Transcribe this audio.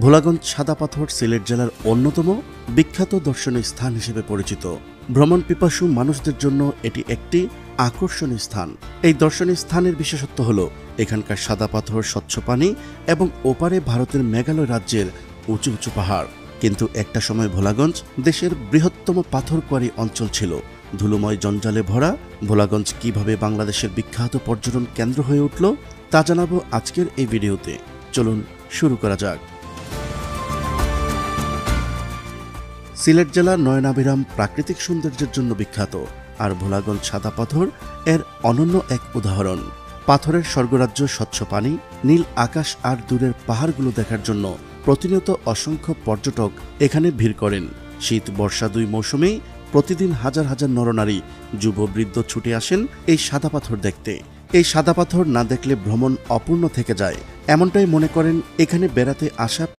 ভোলাগঞ্জ সাদা পাথর সিলেট জেলার অন্যতম বিখ্যাত দর্শনীয় স্থান হিসেবে পরিচিত। ভ্রমণ পিপাসু মানুষদের জন্য এটি একটি আকর্ষণীয় স্থান। এই দর্শনীয় স্থানের বিশেষত্ব হল এখানকার সাদা পাথর, স্বচ্ছ পানি এবং ওপারে ভারতের মেঘালয় রাজ্যের উঁচু উঁচু পাহাড়। কিন্তু একটা সময় ভোলাগঞ্জ দেশের বৃহত্তম পাথর কোয়ারি অঞ্চল ছিল। ধুলোময় জঞ্জালে ভরা ভোলাগঞ্জ কিভাবে বাংলাদেশের বিখ্যাত পর্যটন কেন্দ্র হয়ে উঠল তা জানাবো আজকের এই ভিডিওতে। চলুন শুরু করা যাক। সিলেট জেলা নয়নাভিরাম প্রাকৃতিক সৌন্দর্যের জন্য বিখ্যাত, আর ভোলাগঞ্জ সাদা পাথর এর অনন্য এক উদাহরণ। পাথরের স্বর্গরাজ্য, স্বচ্ছ পানি, নীল আকাশ আর দূরের পাহাড়গুলো দেখার জন্য প্রতিনিয়ত অসংখ্য পর্যটক এখানে ভিড় করেন। শীত বর্ষা দুই মৌসুমেই প্রতিদিন হাজার হাজার নরনারী, যুব বৃদ্ধ ছুটে আসেন এই সাদা পাথর দেখতে। এই সাদা পাথর না দেখলে ভ্রমণ অপূর্ণ থেকে যায়, এমনটাই মনে করেন এখানে বেড়াতে আসা